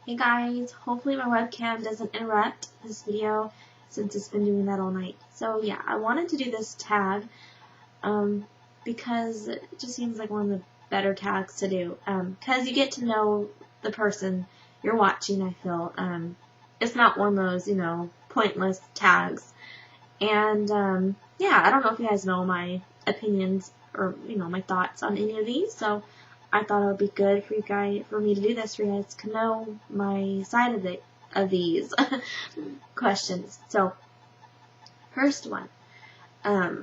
Hey guys, hopefully my webcam doesn't interrupt this video since it's been doing that all night. So yeah, I wanted to do this tag because it just seems like one of the better tags to do because you get to know the person you're watching, I feel. It's not one of those, pointless tags. And yeah, I don't know if you guys know my opinions or, my thoughts on any of these, so I thought it would be good for me to do this for you guys to know my side of these questions. So, first one,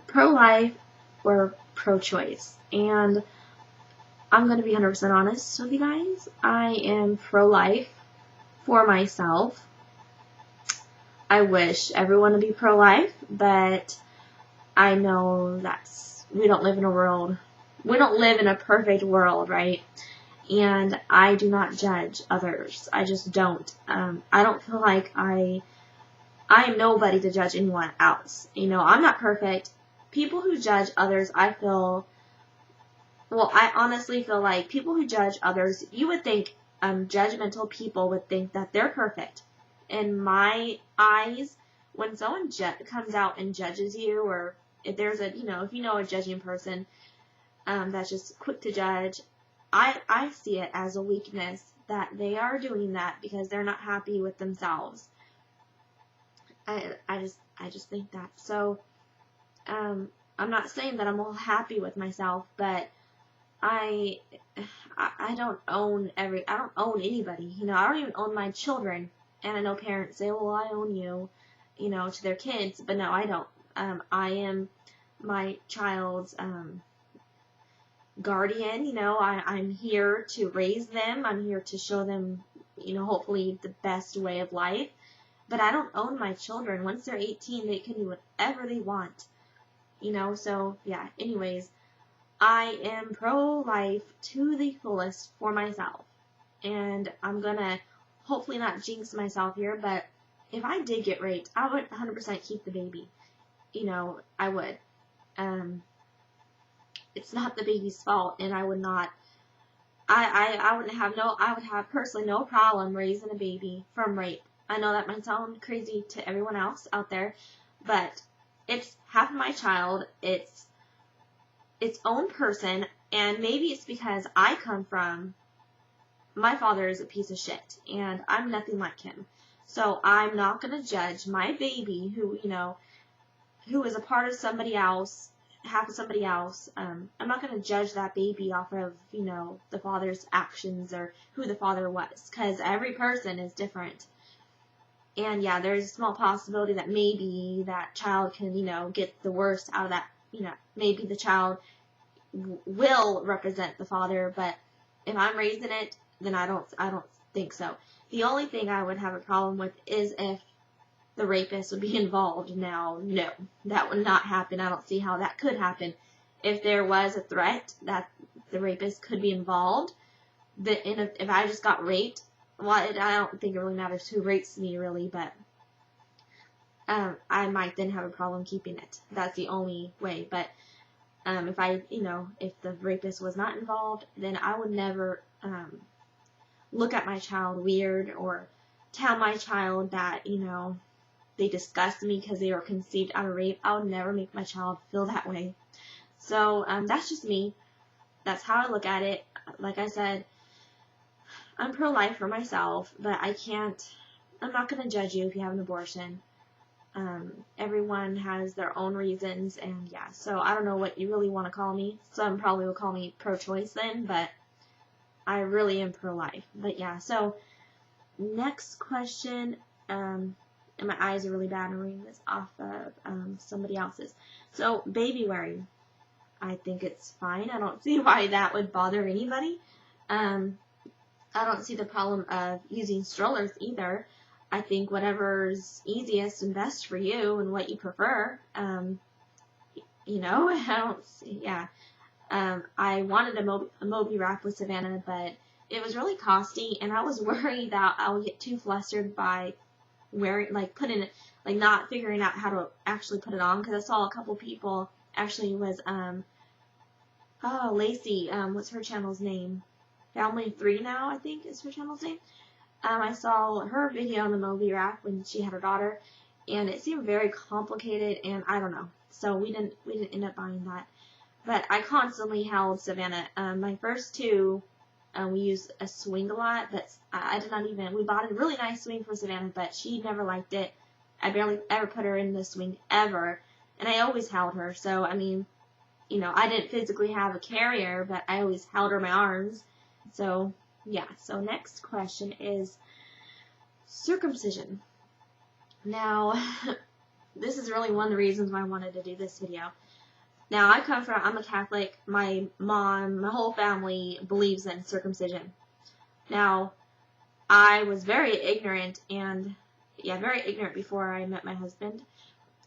pro-life or pro-choice. And I'm going to be 100% honest with you guys. I am pro-life for myself. I wish everyone would be pro-life, but I know we don't live in a perfect world, right? And I do not judge others. I just don't. I don't feel like I am nobody to judge anyone else. I'm not perfect. People who judge others, I honestly feel like people who judge others, you would think judgmental people would think that they're perfect. In my eyes, when someone comes out and judges you, or if there's if you know a judging person that's just quick to judge, I see it as a weakness that they are doing that because they're not happy with themselves. I just think that. So I'm not saying that I'm all happy with myself, but I don't own anybody. I don't even own my children. And I know parents say, well, I own you, to their kids, but no, I don't. I am my child's guardian. I'm here to raise them. I'm here to show them, hopefully the best way of life. But I don't own my children. Once they're 18, they can do whatever they want. So yeah, anyways, I am pro-life to the fullest for myself. And I'm gonna hopefully not jinx myself here, but if I did get raped, I would 100% keep the baby. I would. It's not the baby's fault, and I would not. I would have personally no problem raising a baby from rape. I know that might sound crazy to everyone else out there, but it's half of my child. It's its own person, and maybe it's because my father is a piece of shit, and I'm nothing like him. So I'm not going to judge my baby who is a part of somebody else, half of somebody else. I'm not going to judge that baby off of, the father's actions or who the father was, because every person is different. And yeah, there's a small possibility that maybe that child can, get the worst out of that, maybe the child will represent the father, but if I'm raising it, then I don't think so. The only thing I would have a problem with is if the rapist would be involved. Now, no, that would not happen. I don't see how that could happen. If there was a threat that the rapist could be involved, if I just got raped, well, I don't think it really matters who rapes me, really, but I might then have a problem keeping it. That's the only way. But if the rapist was not involved, then I would never look at my child weird or tell my child that, they disgust me because they were conceived out of rape. I would never make my child feel that way. So that's just me. That's how I look at it. Like I said, I'm pro-life for myself, but I'm not going to judge you if you have an abortion. Everyone has their own reasons, and yeah, so I don't know what you really want to call me. Some probably will call me pro-choice then, but I really am pro-life. But yeah, so next question, and my eyes are really bad. I'm reading this off of somebody else's. So baby wearing, I think it's fine. I don't see why that would bother anybody. I don't see the problem of using strollers either. I think whatever's easiest and best for you and what you prefer, I don't see, yeah. I wanted a Moby wrap with Savannah, but it was really costly, and I was worried that I would get too flustered by not figuring out how to actually put it on, because I saw a couple people, actually it was, Lacey, what's her channel's name? Family 3 now, I think is her channel's name. I saw her video on the Moby rack when she had her daughter, and it seemed very complicated, and I don't know. So we didn't end up buying that. But I constantly held Savannah. My first two, we used a swing a lot, but I did not even. We bought a really nice swing for Savannah, but she never liked it. I barely ever put her in the swing ever, and I always held her. So I mean, I didn't physically have a carrier, but I always held her in my arms. So yeah. So next question is circumcision. Now, this is really one of the reasons why I wanted to do this video. Now, I'm a Catholic. My mom, my whole family believes in circumcision. Now, I was very ignorant before I met my husband.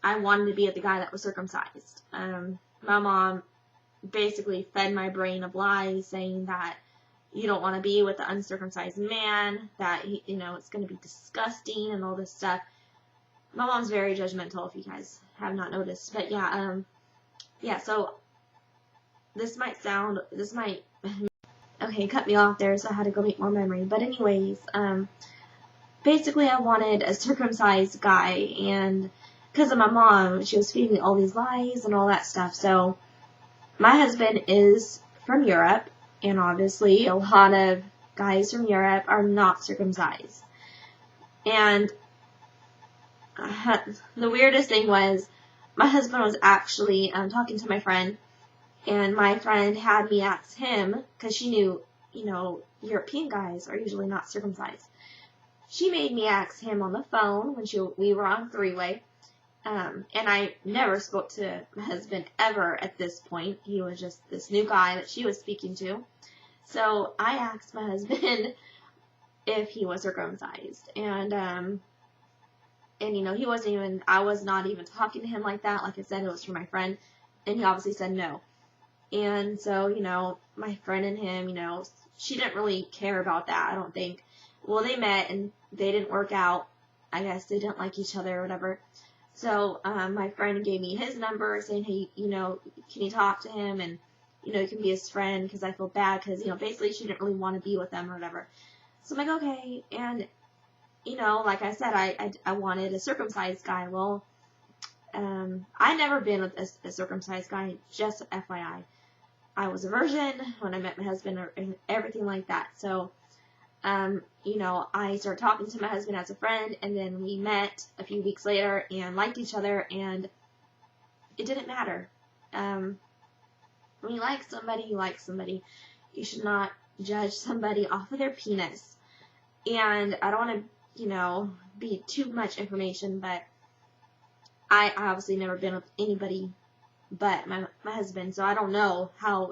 I wanted to be the guy that was circumcised. My mom basically fed my brain of lies saying that you don't want to be with the uncircumcised man, that it's going to be disgusting and all this stuff. My mom's very judgmental, if you guys have not noticed. But yeah, so this might okay, cut me off there, so I had to go make more memory. But anyways, basically I wanted a circumcised guy, and because of my mom, she was feeding me all these lies and all that stuff. So my husband is from Europe, and obviously a lot of guys from Europe are not circumcised. And the weirdest thing was, my husband was actually talking to my friend, and my friend had me ask him, because she knew, European guys are usually not circumcised. She made me ask him on the phone when we were on three-way, and I never spoke to my husband ever at this point. He was just this new guy that she was speaking to. So I asked my husband if he was circumcised, and he wasn't even, I was not even talking to him like that. Like I said, it was for my friend, and he obviously said no. And so, my friend and him, she didn't really care about that, I don't think. Well, they met, and they didn't work out. I guess they didn't like each other or whatever. So, my friend gave me his number, saying, hey, can you talk to him, and, you can be his friend, because I feel bad, because, basically she didn't really want to be with them or whatever. So I'm like, okay, and like I said, I wanted a circumcised guy. Well, I never been with a circumcised guy, just FYI. I was a virgin when I met my husband, or everything like that. So, I started talking to my husband as a friend, and then we met a few weeks later and liked each other, and it didn't matter. When you like somebody, you like somebody. You should not judge somebody off of their penis. And I don't want to be too much information, but I obviously never been with anybody but my husband, so I don't know how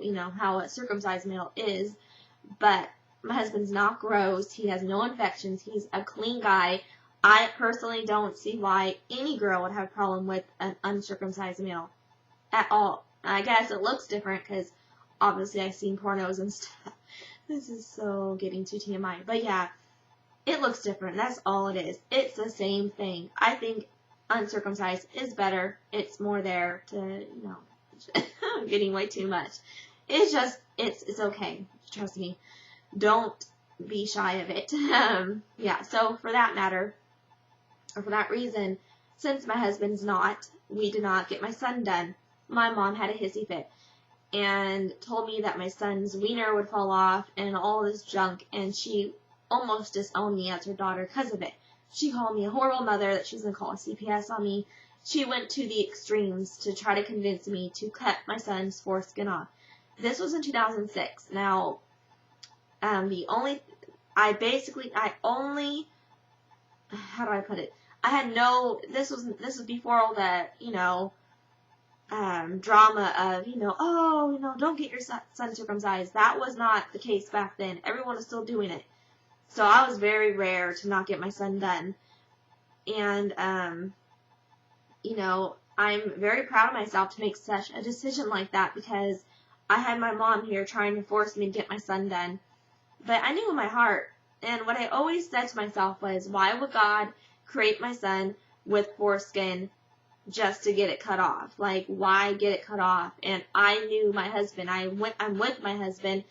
a circumcised male is, but my husband's not gross. He has no infections. He's a clean guy. I personally don't see why any girl would have a problem with an uncircumcised male at all. I guess it looks different because obviously I've seen pornos and stuff. This is so getting too TMI, but yeah. It looks different. That's all it is. It's the same thing. I think uncircumcised is better. It's more there to, I'm getting way too much. It's just, it's okay. Trust me. Don't be shy of it. Yeah, so for that matter, or for that reason, since my husband's not, we did not get my son done. My mom had a hissy fit and told me that my son's wiener would fall off and all this junk, and she almost disowned me as her daughter because of it. She called me a horrible mother, that she was going to call a CPS on me. She went to the extremes to try to convince me to cut my son's foreskin off. This was in 2006. Now, how do I put it? This was before all the, drama of, don't get your son circumcised. That was not the case back then. Everyone was still doing it. So I was very rare to not get my son done. And, I'm very proud of myself to make such a decision like that, because I had my mom here trying to force me to get my son done. But I knew in my heart, and what I always said to myself was, why would God create my son with foreskin just to get it cut off? Like, why get it cut off? And I knew my husband. I'm with my husband.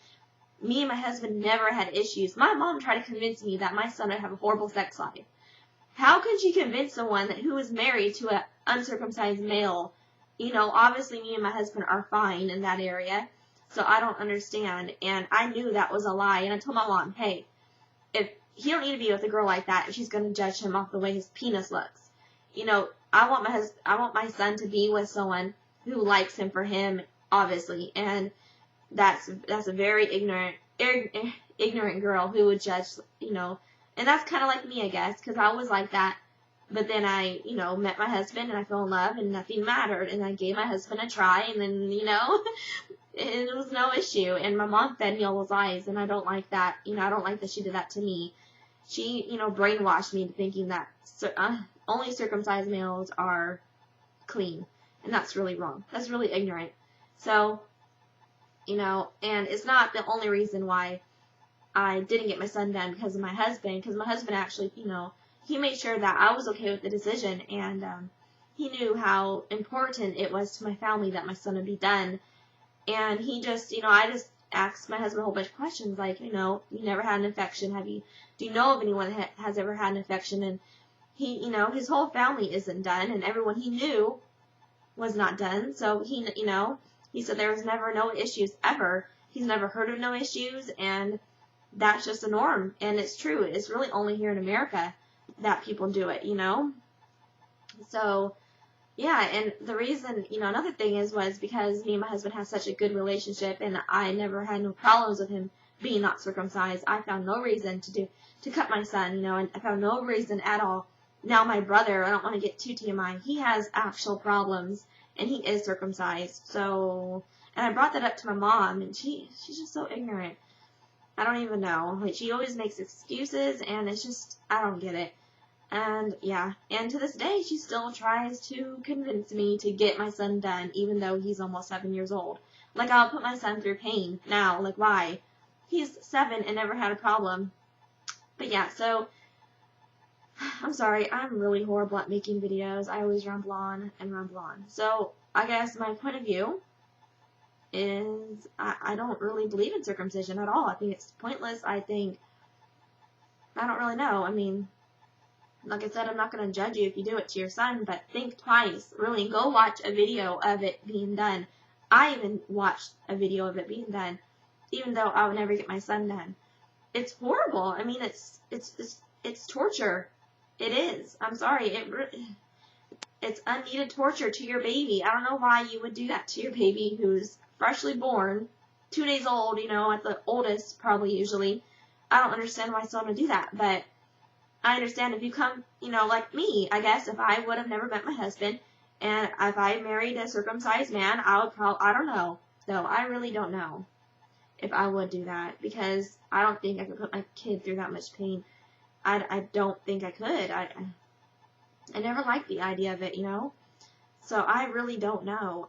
me and my husband never had issues. My mom tried to convince me that my son would have a horrible sex life. How could she convince someone who is married to an uncircumcised male? You know, obviously me and my husband are fine in that area, so I don't understand. And I knew that was a lie, and I told my mom, hey, if he don't need to be with a girl like that if she's going to judge him off the way his penis looks. You know, I want my son to be with someone who likes him for him, obviously, and that's a very ignorant girl who would judge, you know, and that's kind of like me, I guess, because I was like that. But then I, you know, met my husband and I fell in love and nothing mattered, and I gave my husband a try, and then, you know, it was no issue. And my mom fed me all those lies, and I don't like that. You know, I don't like that she did that to me. She, you know, brainwashed me into thinking that only circumcised males are clean, and that's really wrong. That's really ignorant. So, you know, and it's not the only reason why I didn't get my son done because of my husband, because my husband actually, you know, he made sure that I was okay with the decision, and he knew how important it was to my family that my son would be done. And he just, you know, I just asked my husband a whole bunch of questions, like, you know, you never had an infection, do you know of anyone that has ever had an infection? And he, you know, his whole family isn't done, and everyone he knew was not done. So he, you know, he said there was never no issues ever. He's never heard of no issues, and that's just the norm. And it's true. It's really only here in America that people do it, you know. So, yeah, and the reason, you know, another thing was because me and my husband had such a good relationship, and I never had no problems with him being not circumcised. I found no reason to cut my son, you know, and I found no reason at all. Now my brother, I don't want to get too TMI, he has actual problems, and he is circumcised. So, and I brought that up to my mom, and she's just so ignorant. I don't even know. Like, she always makes excuses, and it's just, I don't get it. And, yeah, and to this day, she still tries to convince me to get my son done, even though he's almost 7 years old. Like, I'll put my son through pain now. Like, why? He's 7 and never had a problem. But, yeah, so, I'm sorry, I'm really horrible at making videos. I always ramble on and ramble on. So, I guess my point of view is I don't really believe in circumcision at all. I think it's pointless. I don't really know. I mean, like I said, I'm not going to judge you if you do it to your son, but think twice. Really, go watch a video of it being done. I even watched a video of it being done, even though I would never get my son done. It's horrible. I mean, it's torture. It is. I'm sorry. It's unneeded torture to your baby. I don't know why you would do that to your baby who's freshly born, 2 days old, you know, at the oldest, probably usually. I don't understand why someone would do that, but I understand if you come, you know, like me, I guess, if I would have never met my husband, and if I married a circumcised man, I would probably, I don't know, though, I really don't know if I would do that, because I don't think I could put my kid through that much pain. I don't think I could. I never liked the idea of it, you know, so I really don't know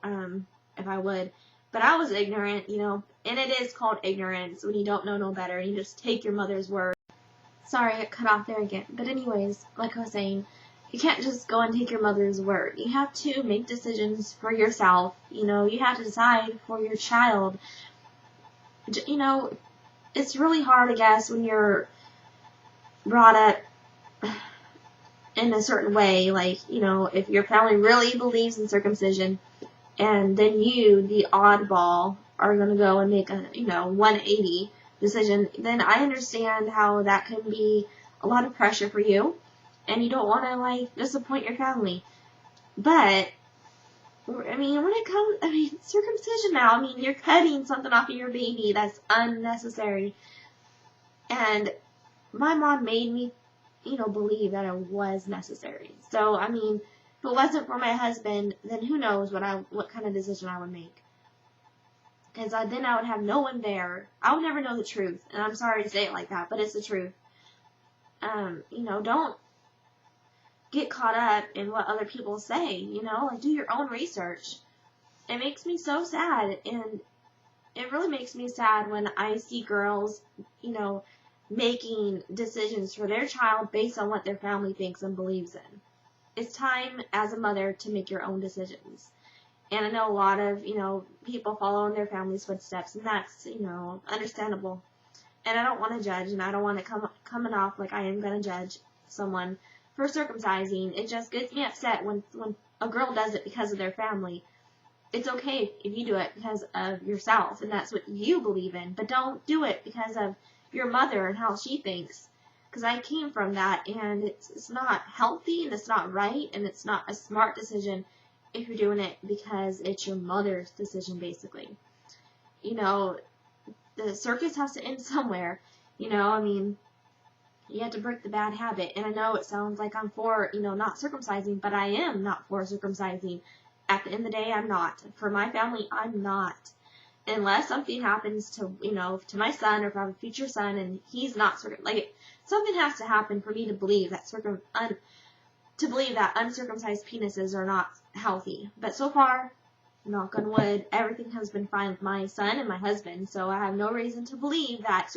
if I would. But I was ignorant, you know, and it is called ignorance when you don't know no better and you just take your mother's word. Sorry, it cut off there again. But anyways, like I was saying, you can't just go and take your mother's word. You have to make decisions for yourself. You know, you have to decide for your child. You know, it's really hard, I guess, when you're brought up in a certain way. Like, you know, if your family really believes in circumcision, and then you, the oddball, are going to go and make a, you know, 180 decision, then I understand how that can be a lot of pressure for you, and you don't want to, like, disappoint your family. But, I mean, when it comes, circumcision now, I mean, you're cutting something off of your baby that's unnecessary. And my mom made me, you know, believe that it was necessary. So, I mean, if it wasn't for my husband, then who knows what kind of decision I would make. Because then I would have no one there. I would never know the truth. And I'm sorry to say it like that, but it's the truth. You know, don't get caught up in what other people say, you know, like do your own research. It makes me so sad, and it really makes me sad when I see girls, you know, making decisions for their child based on what their family thinks and believes in. It's time as a mother to make your own decisions. And I know a lot of, people follow in their family's footsteps, and that's, understandable. And I don't want to judge, and I don't want to coming off like I am going to judge someone for circumcising. It just gets me upset when a girl does it because of their family. It's okay if you do it because of yourself, and that's what you believe in, but don't do it because of your mother and how she thinks. Because I came from that, and it's not healthy, and it's not right, and it's not a smart decision if you're doing it because it's your mother's decision, basically. The circus has to end somewhere. You have to break the bad habit. And I know it sounds like I'm for, not circumcising, but I am not for circumcising. At the end of the day, I'm not. For my family, I'm not. Unless something happens to, to my son or if I have a future son and he's not something has to happen for me to believe that uncircumcised penises are not healthy. But so far, knock on wood, everything has been fine with my son and my husband, so I have no reason to believe that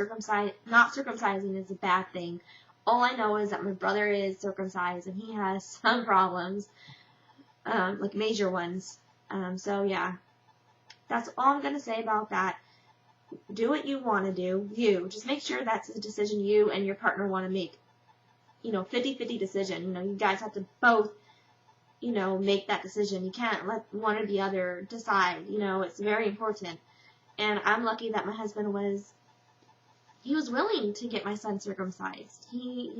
not circumcising is a bad thing. All I know is that my brother is circumcised and he has some problems, like major ones. So yeah, that's all I'm going to say about that. Do what you want to do. Just make sure that's a decision you and your partner want to make. 50-50 decision. You guys have to both make that decision. You can't let one or the other decide. It's very important. And I'm lucky that my husband was willing to get my son circumcised. He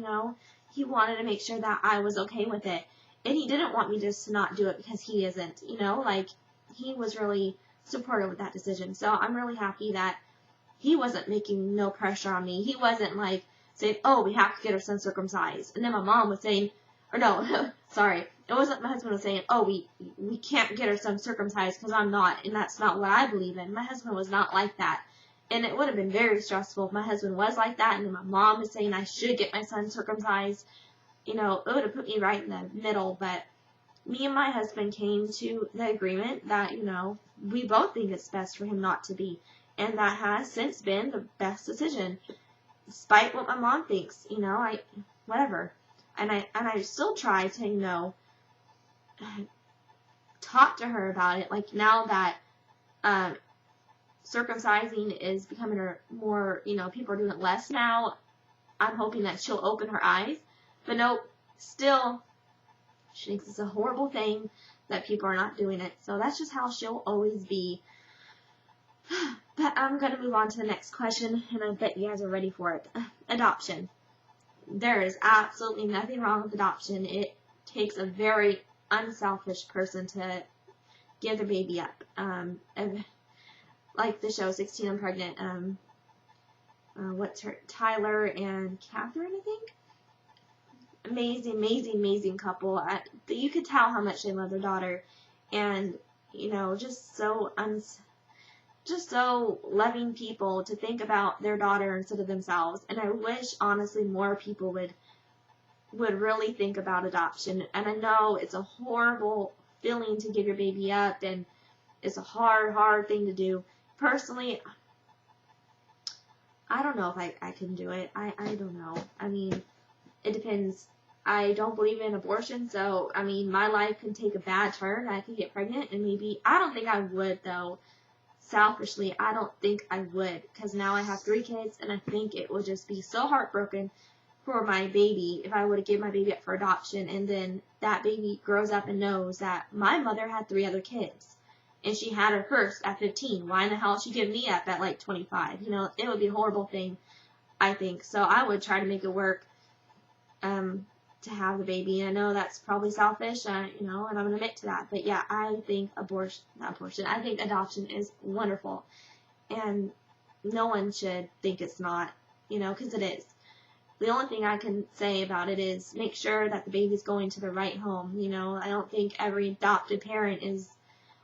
wanted to make sure that I was okay with it. And he didn't want me just to not do it because he isn't, he was really supportive with that decision. So I'm really happy that he wasn't making no pressure on me. He wasn't saying, oh, we have to get our son circumcised. And then my mom was saying, or no, sorry. It wasn't my husband was saying, oh, we can't get our son circumcised because I'm not, and that's not what I believe in. My husband was not like that. And it would have been very stressful if my husband was like that, and then my mom was saying I should get my son circumcised. It would have put me right in the middle. But me and my husband came to the agreement that, we both think it's best for him not to be. And that has since been the best decision. Despite what my mom thinks, whatever. And I still try to, talk to her about it. Like now that circumcising is becoming more, people are doing it less now, I'm hoping that she'll open her eyes. But nope, still, she thinks it's a horrible thing that people are not doing it. So that's just how she'll always be. But I'm going to move on to the next question, and I bet you guys are ready for it. Adoption. There is absolutely nothing wrong with adoption. It takes a very unselfish person to give their baby up. Like the show 16 I'm Pregnant. Tyler and Catherine, I think. Amazing couple. You could tell how much they love their daughter, and just so loving people to think about their daughter instead of themselves. And I wish, honestly, more people would really think about adoption. And I know it's a horrible feeling to give your baby up, and it's a hard thing to do. Personally, I don't know if I can do it. I don't know. I mean, it depends. I don't believe in abortion, so, my life can take a bad turn. I could get pregnant, and maybe, I don't think I would, though. Selfishly, I don't think I would, because now I have 3 kids, and I think it would just be so heartbroken for my baby if I were to give my baby up for adoption, and then that baby grows up and knows that my mother had 3 other kids, and she had her first at 15. Why in the hell she give me up at 25? It would be a horrible thing, I think. So I would try to make it work to have the baby. And I know that's probably selfish, and I'm going to admit to that. But yeah, I think I think adoption is wonderful. And no one should think it's not, because it is. The only thing I can say about it is make sure that the baby's going to the right home. I don't think every adopted parent is,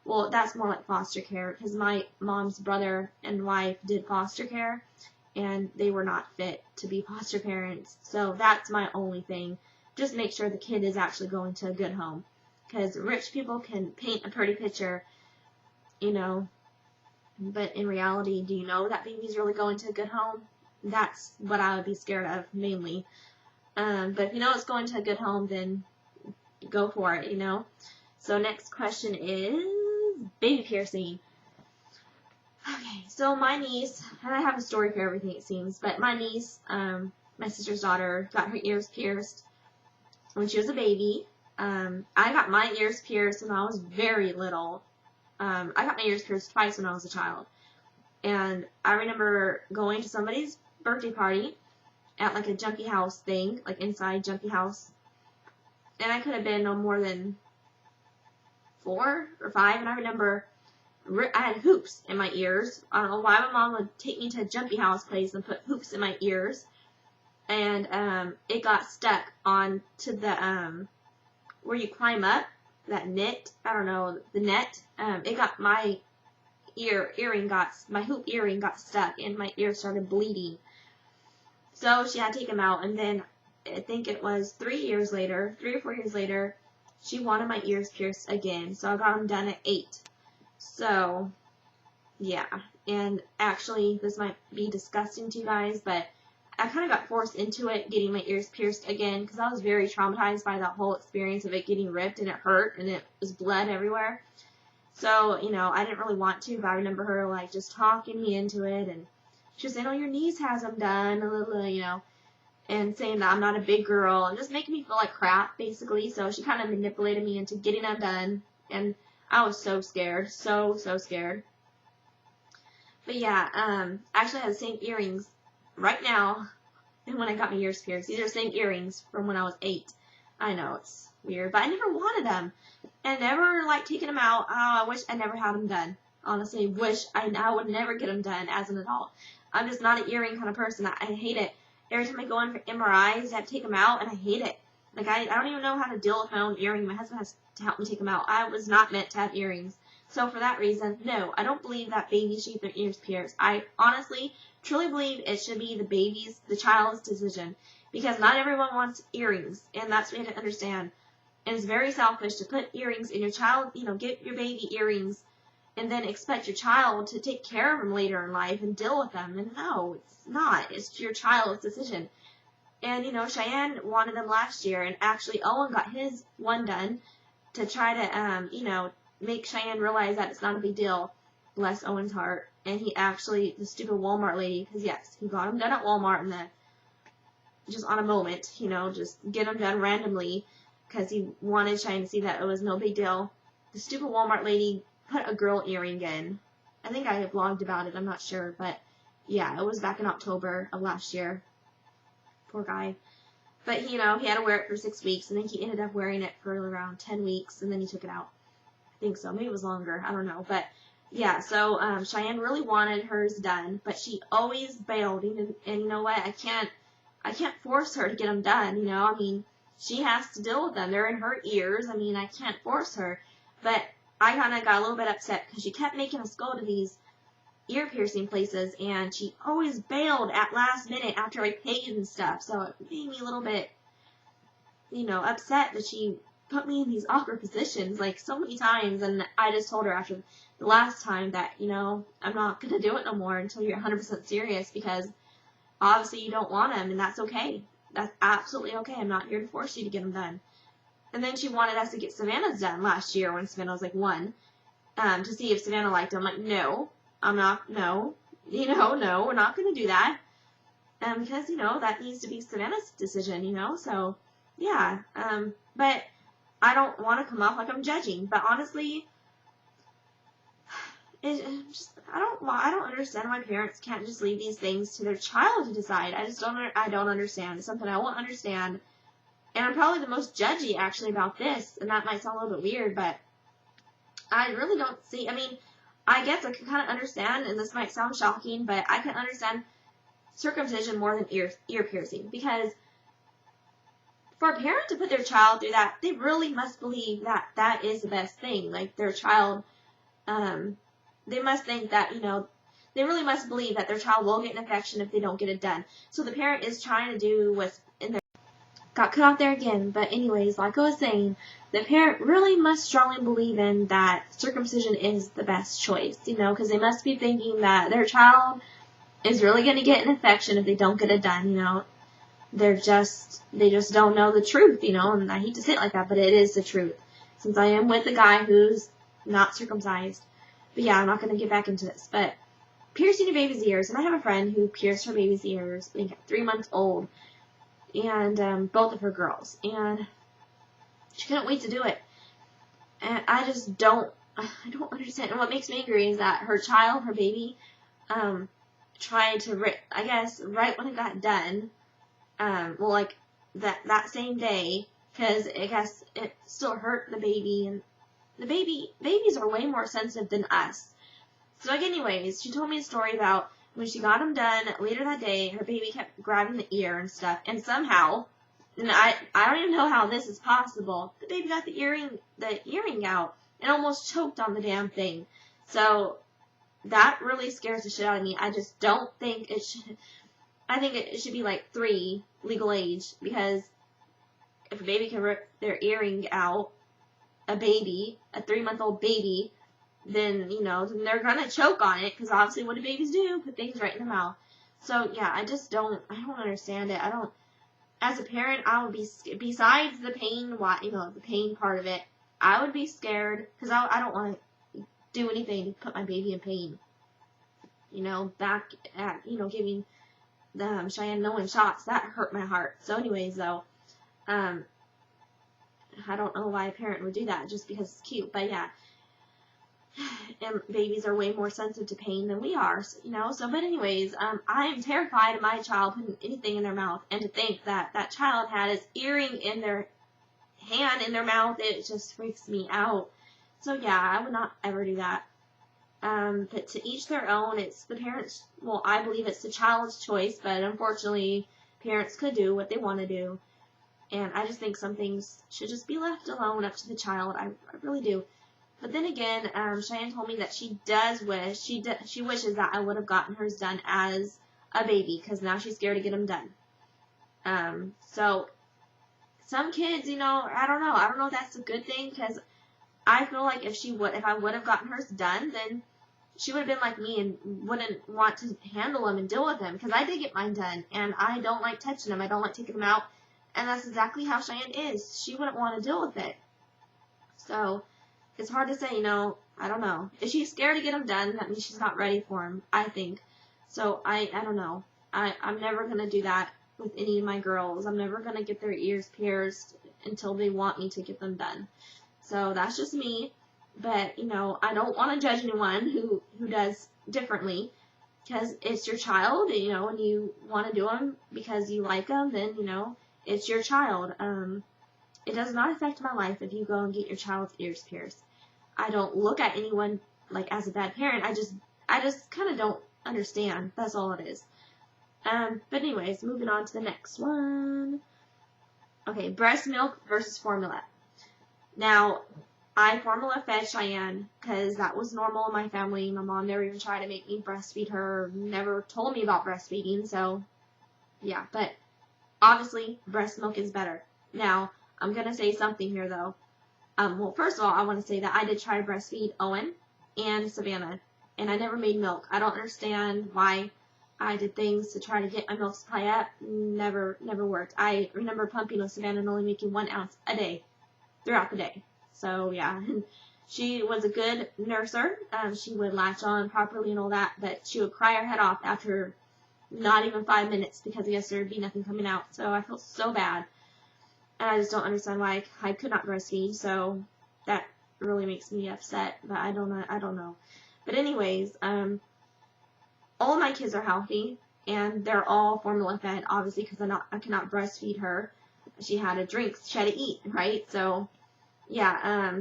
well, that's more like foster care, because my mom's brother and wife did foster care, and they were not fit to be foster parents. So that's my only thing. Just make sure the kid is actually going to a good home, because rich people can paint a pretty picture, but in reality, do you know that baby's really going to a good home? That's what I would be scared of, mainly. But if it's going to a good home, then go for it, So next question is, baby piercing. Okay, so my niece, and I have a story for everything it seems, but my niece, my sister's daughter, got her ears pierced when she was a baby. I got my ears pierced when I was very little. I got my ears pierced twice when I was a child. And I remember going to somebody's birthday party at like a jumpy house thing, like inside jumpy house. And I could have been no more than 4 or 5. And I remember I had hoops in my ears. I don't know why my mom would take me to a jumpy house place and put hoops in my ears. And it got stuck onto the where you climb up, that net, I don't know, the net. It got my my hoop earring got stuck and my ear started bleeding. So she had to take them out, and then I think it was 3 or 4 years later, she wanted my ears pierced again. So I got them done at 8. So, yeah. And actually, this might be disgusting to you guys, but I kind of got forced into it, getting my ears pierced again, because I was very traumatized by that whole experience of it getting ripped, and it hurt, and it was blood everywhere. So, you know, I didn't really want to, but I remember her, like, just talking me into it, and she was saying, oh, your niece has them done, you know, and saying that I'm not a big girl, and just making me feel like crap, basically. So she kind of manipulated me into getting them done, and I was so scared, so scared. But yeah, I actually have the same earrings right now and when I got my ears pierced. These are the same earrings from when I was 8. I know, it's weird, but I never wanted them. And never like taking them out. Oh, I wish I never had them done. Honestly, wish I would never get them done as an adult. I'm just not an earring kind of person. I hate it. Every time I go in for MRIs, I have to take them out, and I hate it. Like, I don't even know how to deal with my own earring. My husband has to help me take them out. I was not meant to have earrings. So for that reason, no, I don't believe that babies should get their ears pierced. I honestly, truly believe it should be the child's decision. Because not everyone wants earrings, and that's what you have to understand. And it's very selfish to put earrings in your child, you know, get your baby earrings, and then expect your child to take care of them later in life and deal with them. And no, it's not. It's your child's decision. And, you know, Cheyenne wanted them last year, and actually Owen got his one done to try to, you know, make Cheyenne realize that it's not a big deal. Bless Owen's heart. And he actually, the stupid Walmart lady, because yes, he got them done at Walmart, and then just on a moment, you know, just get them done randomly, because he wanted Cheyenne to see that it was no big deal. The stupid Walmart lady put a girl earring in. I think I vlogged about it, I'm not sure, but yeah, it was back in October of last year. Poor guy. But, you know, he had to wear it for 6 weeks, and then he ended up wearing it for around 10 weeks, and then he took it out. I think so. Maybe it was longer. I don't know. But, yeah, so Cheyenne really wanted hers done, but she always bailed. And you know what? I can't force her to get them done, you know. I mean, she has to deal with them. They're in her ears. I mean, I can't force her. But I kind of got a little bit upset because she kept making us go to these ear piercing places, and she always bailed at last minute after I paid and stuff. So it made me a little bit, you know, upset that she put me in these awkward positions like so many times. And I just told her after the last time that, you know, I'm not going to do it no more until you're 100% serious, because obviously you don't want them, and that's okay. That's absolutely okay. I'm not here to force you to get them done. And then she wanted us to get Savannah's done last year when Savannah was like 1, to see if Savannah liked them. I'm like, no, I'm not, no, you know, no, we're not going to do that. Because, you know, that needs to be Savannah's decision, you know, so, yeah. But I don't want to come off like I'm judging, but honestly, I don't understand why parents can't just leave these things to their child to decide. I don't understand. It's something I won't understand. And I'm probably the most judgy, actually, about this, and that might sound a little bit weird, but I really don't see, I mean, I guess I can kind of understand, and this might sound shocking, but I can understand circumcision more than ear piercing, because for a parent to put their child through that, they really must believe that that is the best thing. Like, their child, they must think that, you know, they really must believe that their child will get an infection if they don't get it done. So the parent is trying to do what's in their... Got cut off there again, but anyways, like I was saying, the parent really must strongly believe in that circumcision is the best choice, you know, because they must be thinking that their child is really going to get an infection if they don't get it done, you know. They just don't know the truth, you know, and I hate to say it like that, but it is the truth. Since I am with a guy who's not circumcised. But yeah, I'm not going to get back into this. But piercing a baby's ears, and I have a friend who pierced her baby's ears, I think at 3 months old, and both of her girls, and she couldn't wait to do it. And I don't understand. And what makes me angry is that her child, her baby, tried to, I guess, right when it got done, like that same day, because I guess it still hurt the baby, and babies are way more sensitive than us. So like, anyways, she told me a story about when she got them done later that day, her baby kept grabbing the ear and stuff, and somehow, and I don't even know how this is possible, the baby got the earring out and almost choked on the damn thing. So that really scares the shit out of me. I just don't think it should. I think it should be like 3 legal age, because if a baby can rip their earring out, a 3-month-old baby, then, then they're gonna choke on it, because obviously what do babies do? Put things right in their mouth. So yeah, I don't understand it. As a parent, I would be, besides the pain, the pain part of it, I would be scared, because I don't want to do anything to put my baby in pain. Back at, giving Cheyenne no shots, that hurt my heart. So anyways, though, I don't know why a parent would do that, just because it's cute, but yeah. And babies are way more sensitive to pain than we are, but anyways, I am terrified of my child putting anything in their mouth, and to think that that child had his earring in their hand, in their mouth, it just freaks me out. So yeah, I would not ever do that. But to each their own. It's the parents, I believe it's the child's choice, but unfortunately, parents could do what they want to do. And I just think some things should just be left alone, up to the child. I really do. But then again, Cheyenne told me that she wishes that I would have gotten hers done as a baby, because now she's scared to get them done. So some kids, I don't know. I don't know if that's a good thing, because I feel like if I would have gotten hers done, then she would have been like me and wouldn't want to handle them and deal with them, because I did get mine done, and I don't like touching them. I don't like taking them out, and that's exactly how Cheyenne is. She wouldn't want to deal with it. So it's hard to say, I don't know. If she's scared to get them done, that means she's not ready for them, I think. So I don't know. I'm never going to do that with any of my girls. I'm never going to get their ears pierced until they want me to get them done. So that's just me. But, I don't want to judge anyone who does differently, because it's your child, and you want to do them because you like them, then, it's your child. It does not affect my life if you go and get your child's ears pierced. I don't look at anyone like as a bad parent. I just kind of don't understand. That's all it is. But anyways, moving on to the next one. Okay, breast milk versus formula. Now, I formula fed Cheyenne because that was normal in my family. My mom never even tried to make me breastfeed her, never told me about breastfeeding, so yeah. But obviously, breast milk is better. Now, I'm going to say something here, though. First of all, I want to say that I did try to breastfeed Owen and Savannah, and I never made milk. I don't understand why I did things to try to get my milk supply up. Never worked. I remember pumping with Savannah and only making 1 ounce a day throughout the day. So, yeah, she was a good nurser. She would latch on properly and all that, but she would cry her head off after not even 5 minutes, because I guess there would be nothing coming out. So I felt so bad. And I just don't understand why I could not breastfeed, so that really makes me upset, but I don't know. But anyways, all of my kids are healthy, and they're all formula fed, obviously, because I cannot breastfeed her. She had to drink, she had to eat, right? So, yeah,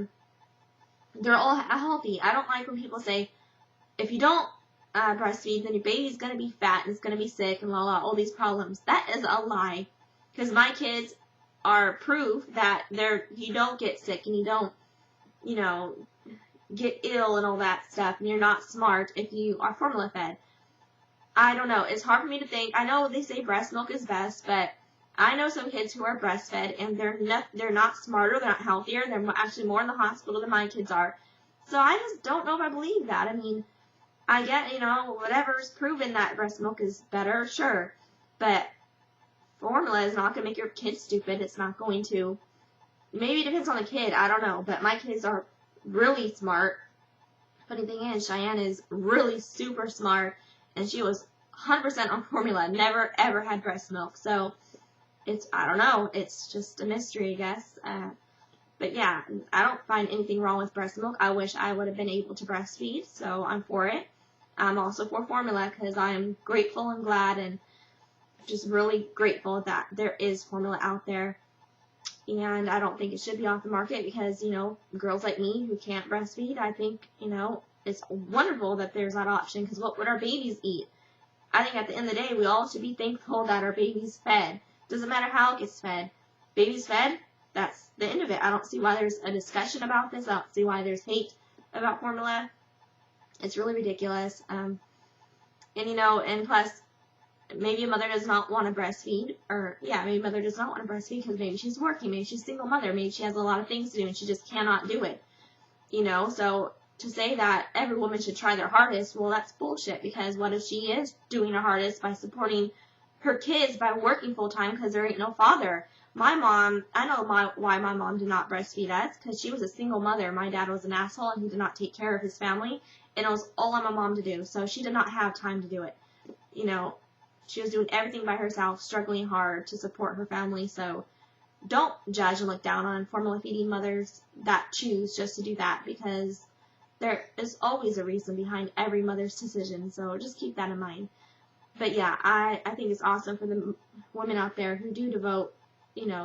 they're all healthy. I don't like when people say, if you don't breastfeed, then your baby's going to be fat, and it's going to be sick, and all these problems. That is a lie, because my kids are proof that you don't get sick, and you don't, get ill and all that stuff, and you're not smart if you are formula fed. I don't know. It's hard for me to think. I know they say breast milk is best, but I know some kids who are breastfed, and they're not smarter, they're not healthier, they're actually more in the hospital than my kids are. So I just don't know if I believe that. I mean, I get, whatever's proven that breast milk is better, sure, but formula is not going to make your kid stupid. It's not going to. Maybe it depends on the kid. I don't know. But my kids are really smart. Funny thing is, Cheyenne is really super smart, and she was 100% on formula, never ever had breast milk. So I don't know, it's just a mystery, I guess. But yeah, I don't find anything wrong with breast milk. I wish I would have been able to breastfeed, so I'm for it. I'm also for formula because I'm grateful and glad and just really grateful that there is formula out there. And I don't think it should be off the market because, girls like me who can't breastfeed, I think, it's wonderful that there's that option because what would our babies eat? I think at the end of the day, we all should be thankful that our baby's fed. Doesn't matter how it gets fed. Baby's fed, that's the end of it. I don't see why there's a discussion about this. I don't see why there's hate about formula. It's really ridiculous. And plus, maybe a mother does not want to breastfeed, maybe a mother does not want to breastfeed because maybe she's working, maybe she's a single mother, maybe she has a lot of things to do and she just cannot do it. So to say that every woman should try their hardest, well, that's bullshit, because what if she is doing her hardest by supporting her kids by working full time because there ain't no father? My mom, I know why my mom did not breastfeed us, because she was a single mother. My dad was an asshole and he did not take care of his family, and it was all on my mom to do, so she did not have time to do it. She was doing everything by herself, struggling hard to support her family, so don't judge and look down on formula feeding mothers that choose just to do that, because there is always a reason behind every mother's decision, so just keep that in mind. But yeah, I think it's awesome for the women out there who do devote,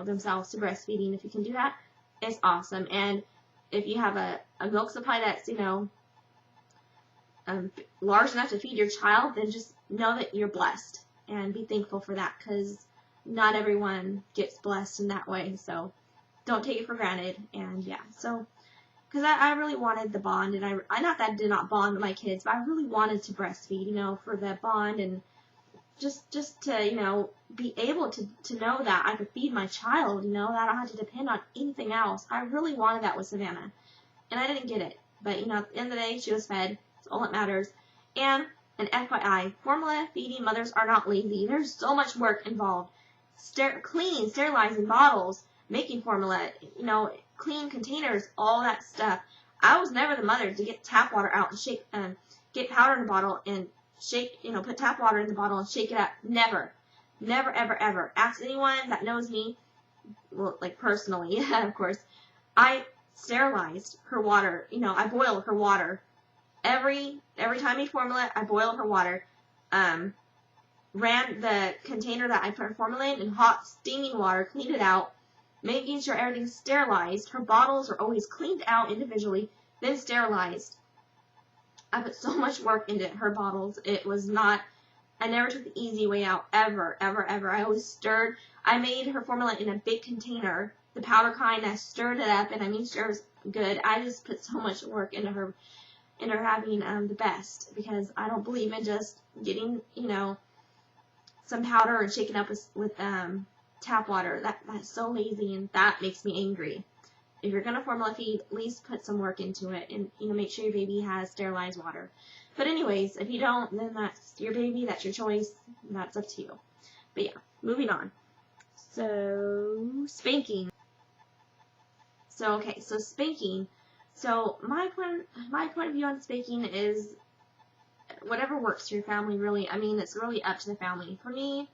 themselves to breastfeeding. If you can do that, it's awesome. And if you have a milk supply that's, large enough to feed your child, then just know that you're blessed and be thankful for that, because not everyone gets blessed in that way. So don't take it for granted. And yeah, so because I really wanted the bond, and I not that I did not bond with my kids, but I really wanted to breastfeed, for the bond, and just to, be able to know that I could feed my child, that I don't have to depend on anything else. I really wanted that with Savannah, and I didn't get it. But, at the end of the day, she was fed. That's all that matters. And an FYI, formula feeding mothers are not lazy. There's so much work involved. Sterilizing bottles, making formula, clean containers, all that stuff. I was never the mother to get tap water out and shake, get powder in a bottle and shake, put tap water in the bottle and shake it up. Never, ever, ever. Ask anyone that knows me, well, like personally, of course. I sterilized her water. I boiled her water. Every time I made formula, I boiled her water. Ran the container that I put her formula in hot, steaming water, cleaned it out, making sure everything's sterilized. Her bottles are always cleaned out individually, then sterilized. I put so much work into her bottles. It was not, I never took the easy way out, ever, ever, ever. I always stirred. I made her formula in a big container, the powder kind. I stirred it up, and I made sure it was good. I just put so much work into her having the best, because I don't believe in just getting, some powder and shaking up with tap water. That's so lazy, and that makes me angry. If you're going to formula feed, at least put some work into it, and make sure your baby has sterilized water. But anyways, if you don't, then that's your baby, that's your choice, that's up to you. But yeah, moving on. So, spanking. So spanking. So my point of view on spanking is whatever works for your family, really. I mean, it's really up to the family. For me,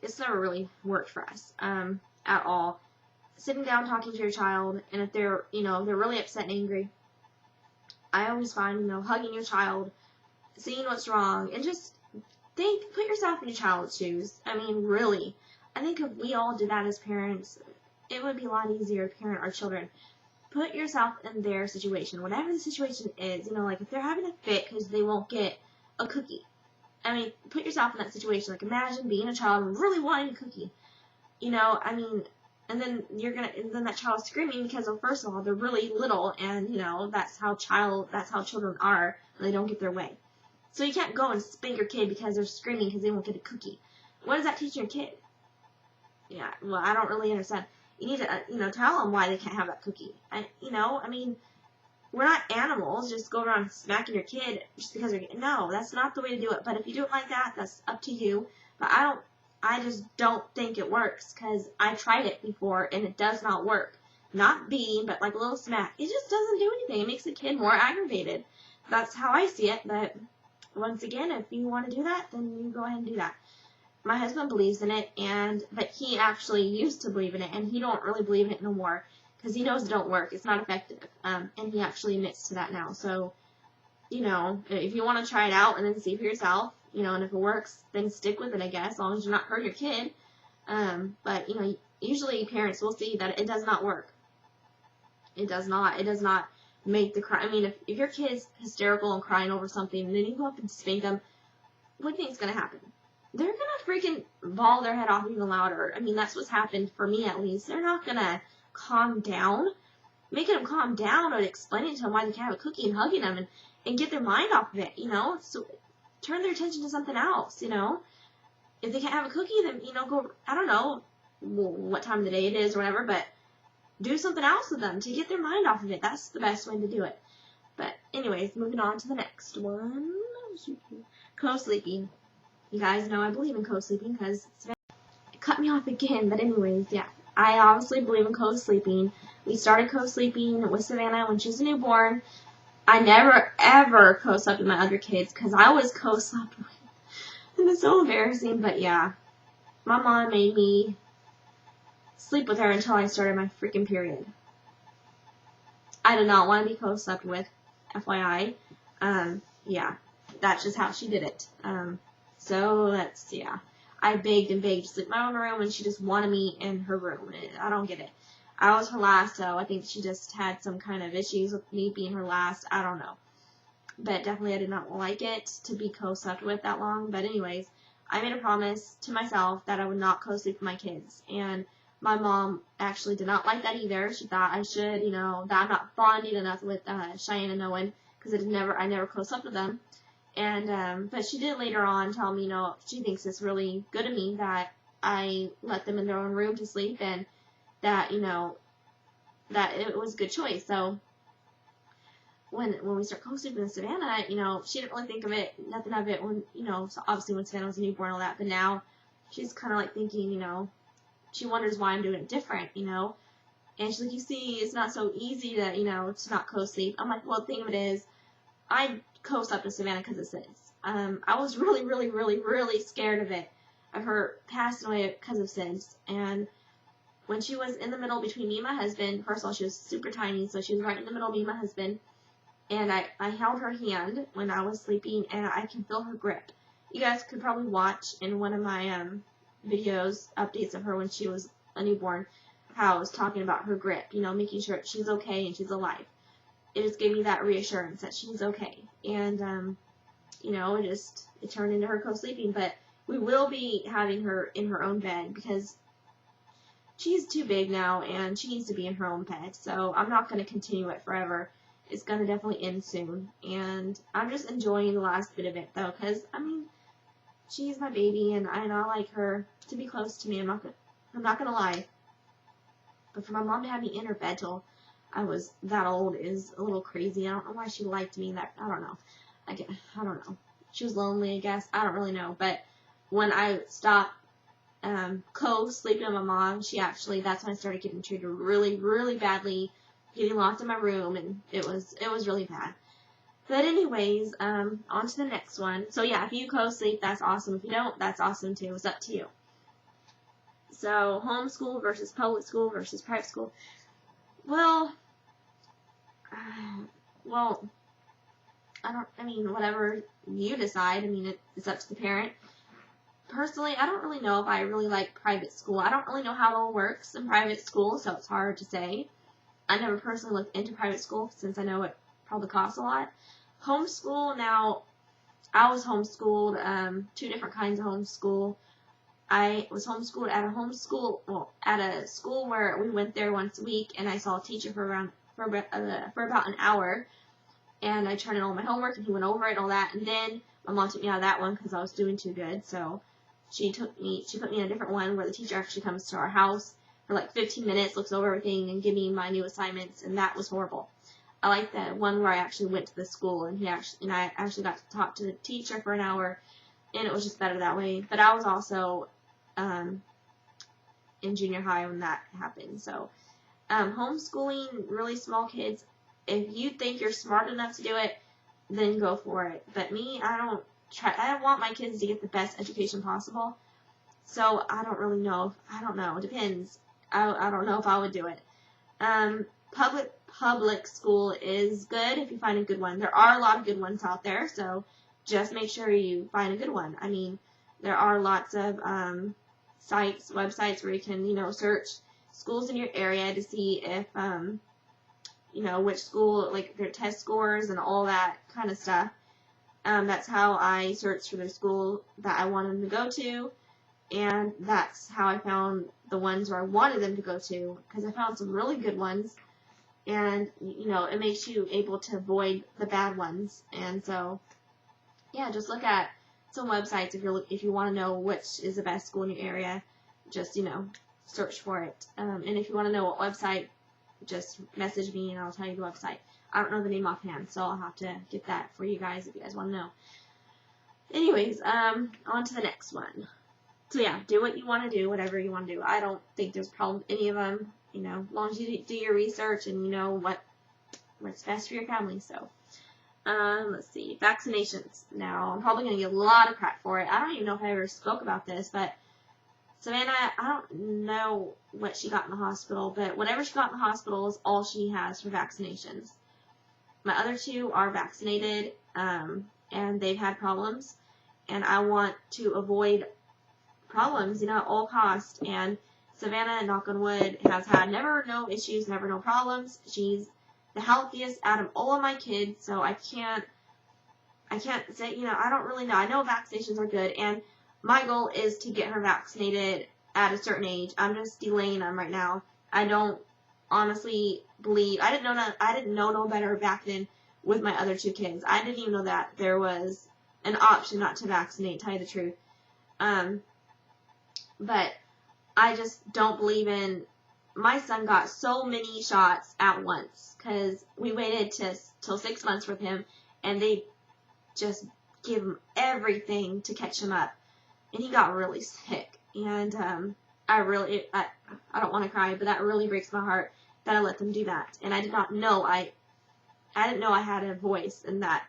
it's never really worked for us, at all. Sitting down talking to your child, and if they're really upset and angry, I always find, hugging your child, seeing what's wrong, and just put yourself in your child's shoes. I mean, really. I think if we all did that as parents, it would be a lot easier to parent our children. Put yourself in their situation, whatever the situation is. Like if they're having a fit because they won't get a cookie. I mean, put yourself in that situation. Like imagine being a child and really wanting a cookie. And then that child's screaming because, first of all, they're really little, and that's how children are, and they don't get their way. So you can't go and spank your kid because they're screaming because they won't get a cookie. What does that teach your kid? Yeah, well, I don't really understand. You need to, tell them why they can't have that cookie. We're not animals. Just go around smacking your kid just because no, that's not the way to do it. But if you do it like that, that's up to you. But I just don't think it works, because I tried it before and it does not work. not beating, but like a little smack, it just doesn't do anything. It makes the kid more aggravated. That's how I see it, but once again, if you want to do that, then you go ahead and do that. My husband believes in it, but he actually used to believe in it, and he don't really believe in it no more, because he knows it don't work. It's not effective, and he actually admits to that now. So, if you want to try it out and then see for yourself, and if it works, then stick with it, I guess, as long as you're not hurting your kid. But, usually parents will see that it does not work. It does not. It does not make the cry. I mean, if your kid's hysterical and crying over something, and then you go up and spank them, what do you think's going to happen? They're going to freaking bawl their head off even louder. I mean, that's what's happened for me, at least. They're not going to calm down. Making them calm down or explaining to them why they can't have a cookie and hugging them and get their mind off of it, So turn their attention to something else, If they can't have a cookie, then, go, I don't know what time of the day it is or whatever, but do something else with them to get their mind off of it. That's the best way to do it. But anyways, moving on to the next one. Co-sleeping. You guys know I believe in co-sleeping because it cut me off again. But anyways, yeah. I obviously believe in co-sleeping. We started co-sleeping with Savannah when she was a newborn. I never, ever co-slept with my other kids because I was co-slept with. And it's so embarrassing, but yeah. My mom made me sleep with her until I started my freaking period. I did not want to be co-slept with, FYI. Yeah, that's just how she did it. So that's, yeah. I begged and begged to sleep in my own room, and she just wanted me in her room. I don't get it. I was her last, so I think she just had some kind of issues with me being her last. I don't know. But definitely I did not like it to be co-slept with that long. But anyways, I made a promise to myself that I would not co-sleep with my kids. And my mom actually did not like that either. She thought I should, that I'm not bonding enough with Cheyenne and Owen because I never co-slept with them. And but she did later on tell me, she thinks it's really good of me that I let them in their own room to sleep and that, that it was a good choice. So when we start co-sleeping with Savannah, she didn't really think of it, nothing of it when, so obviously when Savannah was a newborn and all that, but now she's kind of like thinking, she wonders why I'm doing it different, and she's like, you see, it's not so easy to, to not co-sleep. I'm like, well, the thing of it is, I co-slept with Savannah because of SIDS. I was really, really, really, really scared of her passing away because of SIDS, and when she was in the middle between me and my husband, first of all, she was super tiny, so she was right in the middle of me and my husband, and I held her hand when I was sleeping, and I can feel her grip. You guys could probably watch in one of my videos, updates of her when she was a newborn, how I was talking about her grip, making sure she's okay and she's alive. It just gave me that reassurance that she's okay. And, it turned into her co-sleeping, but we will be having her in her own bed because she's too big now and she needs to be in her own bed. So I'm not going to continue it forever. It's going to definitely end soon. And I'm just enjoying the last bit of it, though, because, she's my baby, and I like her to be close to me. I'm not going to lie. But for my mom to have me in her bed till I was that old is a little crazy. I don't know why she liked me that. I don't know. I don't know. She was lonely, I guess. I don't really know. But when I stopped co-sleeping with my mom, that's when I started getting treated really, really badly, getting locked in my room, and it was really bad. But anyways, on to the next one. So yeah, if you co-sleep, that's awesome. If you don't, that's awesome too. It's up to you. So homeschool versus public school versus private school. Well, whatever you decide. It's up to the parent. Personally, I don't really know if I really like private school. I don't really know how it all works in private school, so it's hard to say. I never personally looked into private school since I know it probably costs a lot. Homeschool, now, I was homeschooled, 2 different kinds of homeschool. I was homeschooled at a school where we went there once a week, and I saw a teacher for about an hour, and I turned in all my homework, and he went over it and all that, and then my mom took me out of that one because I was doing too good, so she put me in a different one where the teacher actually comes to our house for like 15 minutes, looks over everything, and give me my new assignments, and that was horrible. I like that one where I actually went to the school, and I actually got to talk to the teacher for an hour, and it was just better that way. But I was also in junior high when that happened, so Homeschooling really small kids, if you think you're smart enough to do it, then go for it. But me, I want my kids to get the best education possible. So I don't really know. I don't know. It depends. I don't know if I would do it. Public school is good if you find a good one. There are a lot of good ones out there, so just make sure you find a good one. I mean, there are lots of websites where you can, search schools in your area to see if, which school, like their test scores and all that kind of stuff. That's how I searched for the school that I wanted them to go to, and that's how I found the ones where I wanted them to go to, because I found some really good ones, and, it makes you able to avoid the bad ones. And so, yeah, just look at some websites if you want to know which is the best school in your area. Just, search for it. And if you want to know what website, just message me and I'll tell you the website. I don't know the name offhand, so I'll have to get that for you guys if you guys want to know. Anyways, on to the next one. So yeah, do what you want to do, whatever you want to do. I don't think there's a problem with any of them, as long as you do your research and you know what's best for your family. So, let's see, vaccinations. Now, I'm probably going to get a lot of crap for it. I don't even know if I ever spoke about this, but Savannah, I don't know what she got in the hospital, but whatever she got in the hospital is all she has for vaccinations. My other two are vaccinated, and they've had problems, and I want to avoid problems, at all costs. And Savannah, knock on wood, has had never no issues, never no problems. She's the healthiest out of all of my kids, so I can't say, I don't really know. I know vaccinations are good, and my goal is to get her vaccinated at a certain age. I'm just delaying them right now. I don't honestly believe, I didn't know no better back then with my other two kids. I didn't even know that there was an option not to vaccinate, to tell you the truth. But I just don't believe in, my son got so many shots at once, because we waited till 6 months with him, and they just give him everything to catch him up. And he got really sick, and I don't want to cry, but that really breaks my heart that I let them do that. And I did not know I didn't know I had a voice in that.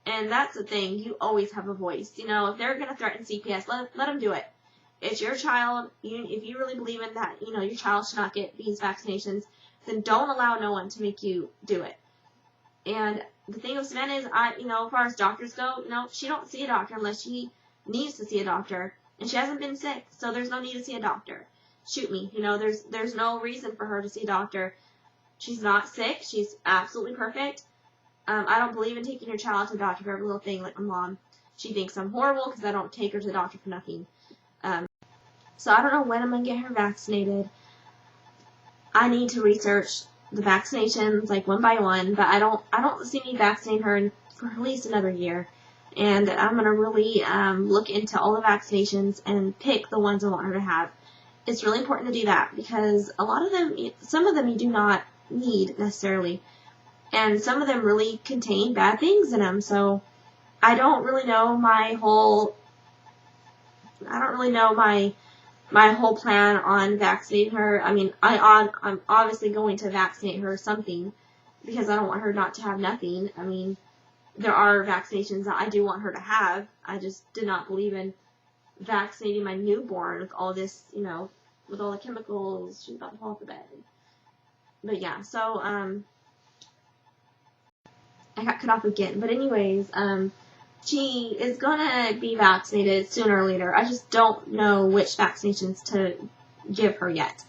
And that's the thing, you always have a voice. If they're going to threaten CPS, let them do it. It's your child. If you really believe in that, your child should not get these vaccinations, then don't allow no one to make you do it. And the thing with Savannah is, as far as doctors go, she don't see a doctor unless she needs to see a doctor, and she hasn't been sick, so there's no need to see a doctor. Shoot me, there's no reason for her to see a doctor. She's not sick. She's absolutely perfect. I don't believe in taking your child to the doctor for every little thing like my mom. She thinks I'm horrible because I don't take her to the doctor for nothing. So I don't know when I'm going to get her vaccinated. I need to research the vaccinations like one by one, but I don't see me vaccinating her for at least another year. And I'm going to really look into all the vaccinations and pick the ones I want her to have. It's really important to do that because a lot of them, some of them you do not need necessarily. And some of them really contain bad things in them. So I don't really know my whole plan on vaccinating her. I mean, I'm obviously going to vaccinate her something because I don't want her not to have nothing. I mean, there are vaccinations that I do want her to have. I just did not believe in vaccinating my newborn with all this, with all the chemicals. She's about to fall off the bed. But yeah, so, I got cut off again. But anyways, she is gonna be vaccinated sooner or later. I just don't know which vaccinations to give her yet.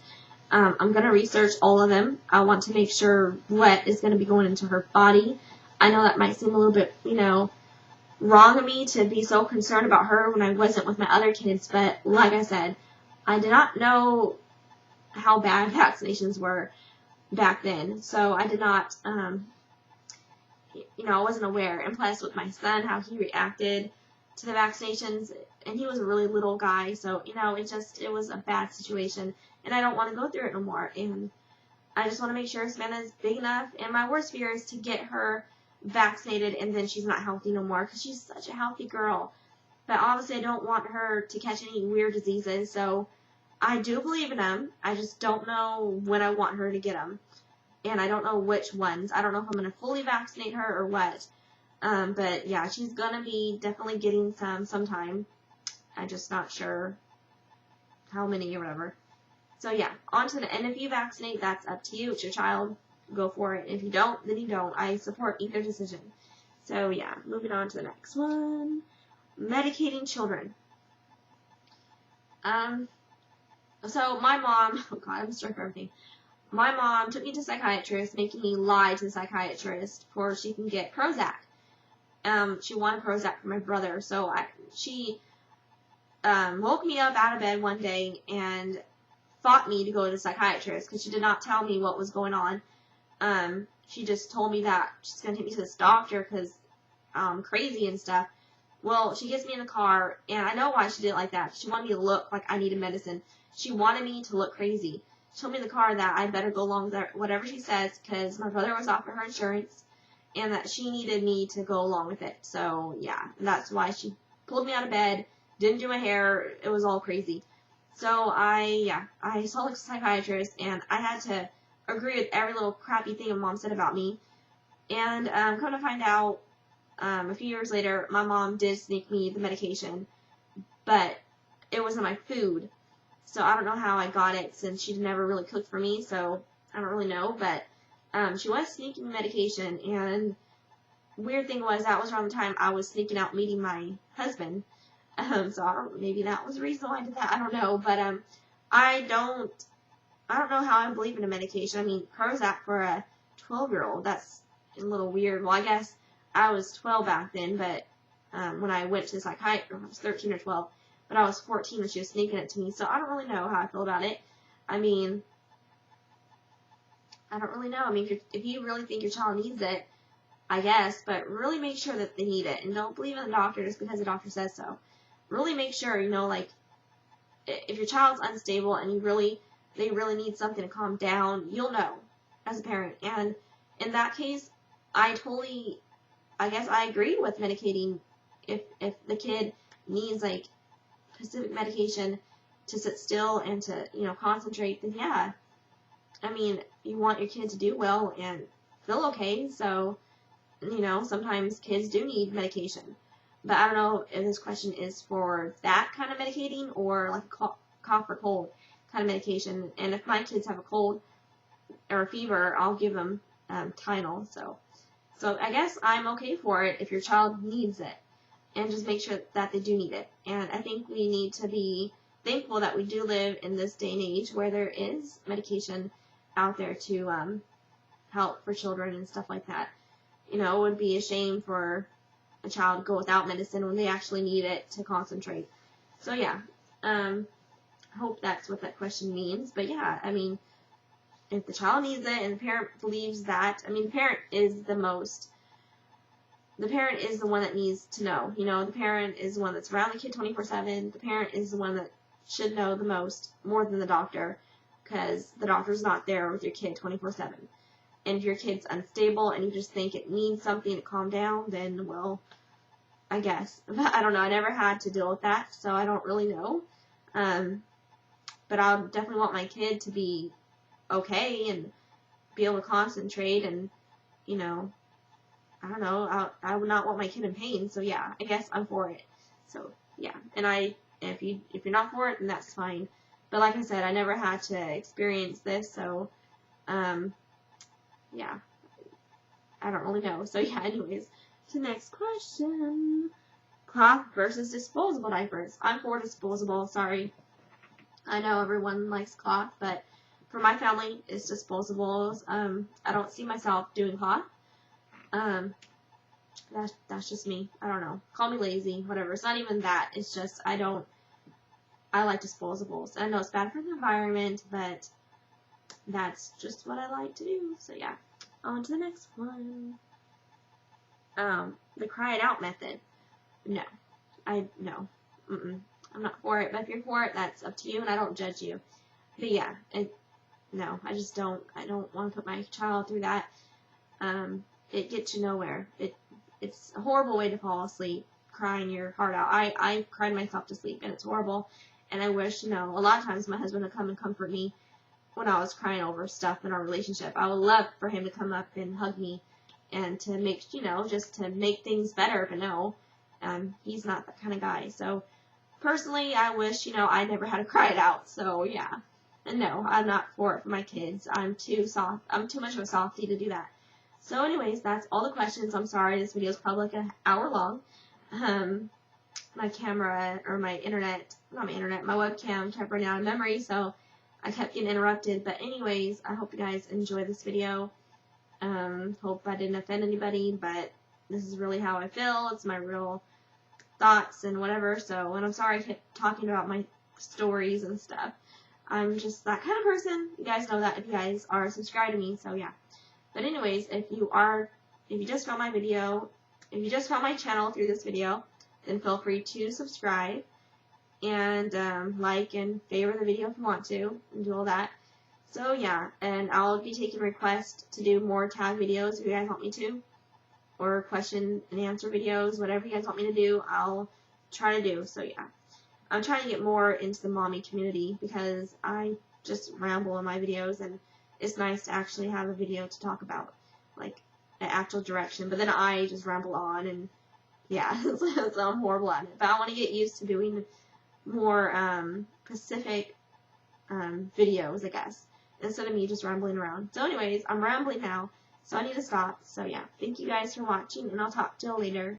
I'm gonna research all of them. I want to make sure what is gonna be going into her body. I know that might seem a little bit, wrong of me to be so concerned about her when I wasn't with my other kids, but like I said, I did not know how bad vaccinations were back then, so I did not, I wasn't aware. And plus with my son, how he reacted to the vaccinations, and he was a really little guy, so, it was a bad situation, and I don't want to go through it no more, and I just want to make sure Savannah's big enough, and my worst fear is to get her vaccinated and then she's not healthy no more because she's such a healthy girl. But obviously I don't want her to catch any weird diseases, so I do believe in them. I just don't know when I want her to get them. And I don't know which ones. I don't know if I'm going to fully vaccinate her or what. But yeah, she's going to be definitely getting some sometime. I'm just not sure how many or whatever. So yeah, on to the, and if you vaccinate, that's up to you. It's your child. Go for it. If you don't, then you don't. I support either decision. So yeah, moving on to the next one. Medicating children. So my mom, oh god, I'm sorry for everything. My mom took me to a psychiatrist, making me lie to the psychiatrist for she can get Prozac. She wanted Prozac for my brother, so she woke me up out of bed one day and fought me to go to the psychiatrist because she did not tell me what was going on. She just told me that she's going to take me to this doctor because I'm crazy and stuff. Well, she gets me in the car, and I know why she did it like that. She wanted me to look like I needed medicine. She wanted me to look crazy. She told me in the car that I better go along with whatever she says because my brother was off of her insurance and that she needed me to go along with it. So, yeah, that's why she pulled me out of bed, didn't do my hair. It was all crazy. So, I saw a psychiatrist, and I had to agree with every little crappy thing my mom said about me. And come to find out, a few years later, my mom did sneak me the medication, but it was in my food. So I don't know how I got it since she never really cooked for me, so I don't really know. But she was sneaking me medication, and weird thing was that was around the time I was sneaking out meeting my husband. So maybe that was the reason why I did that. I don't know, but I don't know how I believe in a medication. I mean, Prozac for a 12-year-old, that's a little weird. Well, I guess I was 12 back then, but when I went to the psychiatrist, I was 13 or 12, but I was 14 when she was sneaking it to me, so I don't really know how I feel about it. I mean, I don't really know. I mean, if you really think your child needs it, I guess, but really make sure that they need it, and don't believe in the doctor just because the doctor says so. Really make sure, like, if your child's unstable and they really need something to calm down, you'll know as a parent. And in that case, I guess I agree with medicating if the kid needs, like, specific medication to sit still and to, concentrate, then yeah. I mean, you want your kid to do well and feel okay, so, sometimes kids do need medication. But I don't know if this question is for that kind of medicating or like a cough or cold kind of medication. And if my kids have a cold or a fever, I'll give them Tylenol. So I guess I'm okay for it if your child needs it. And just make sure that they do need it. And I think we need to be thankful that we do live in this day and age where there is medication out there to help for children and stuff like that. It would be a shame for a child to go without medicine when they actually need it to concentrate. So yeah, hope that's what that question means. But yeah, I mean, if the child needs it and the parent believes that, I mean, the parent is the one that needs to know. The parent is the one that's around the kid 24/7. The parent is the one that should know the most, more than the doctor, because the doctor's not there with your kid 24/7. And if your kid's unstable and you just think it needs something to calm down, then, well, I guess. But I don't know. I never had to deal with that, so I don't really know. But I'll definitely want my kid to be okay and be able to concentrate and, I don't know, I would not want my kid in pain, so yeah, I guess I'm for it. So yeah, and if you're not for it, then that's fine. But like I said, I never had to experience this, so yeah, I don't really know. So yeah, anyways, to the next question: cloth versus disposable diapers. I'm for disposable. Sorry, I know everyone likes cloth, but for my family, it's disposables. I don't see myself doing cloth. That's just me. I don't know. Call me lazy, whatever. It's not even that. It's just I like disposables. I know it's bad for the environment, but that's just what I like to do. So yeah. On to the next one. The cry it out method. No. No. I'm not for it. But if you're for it, that's up to you, and I don't judge you. But yeah, no, I just don't. I don't want to put my child through that. It gets you nowhere. It's a horrible way to fall asleep, crying your heart out. I cried myself to sleep, and it's horrible. And I wish, a lot of times my husband would come and comfort me when I was crying over stuff in our relationship. I would love for him to come up and hug me and to make, just to make things better, but no, he's not that kind of guy. So personally, I wish, I never had to cry it out. So yeah. And no, I'm not for it for my kids. I'm too much of a softie to do that. So anyways, that's all the questions. I'm sorry, this video is probably like an hour long. My camera, or my webcam kept running out of memory, so I kept getting interrupted. But anyways, I hope you guys enjoyed this video. Hope I didn't offend anybody, but this is really how I feel. It's my real thoughts and whatever. So, and I'm sorry I kept talking about my stories and stuff. I'm just that kind of person. You guys know that if you guys are subscribed to me, so yeah. But anyways, if you just found my video, if you just found my channel through this video, then feel free to subscribe and like and favor the video if you want to, and do all that. So yeah, and I'll be taking requests to do more tag videos if you guys want me to, or question and answer videos, whatever you guys want me to do, I'll try to do. So yeah. I'm trying to get more into the mommy community because I just ramble in my videos, and it's nice to actually have a video to talk about, like an actual direction. But then I just ramble on, and yeah, so I'm horrible at it. But I want to get used to doing more specific videos, I guess, instead of me just rambling around. So anyways, I'm rambling now, so I need to stop. So yeah, thank you guys for watching, and I'll talk to you later.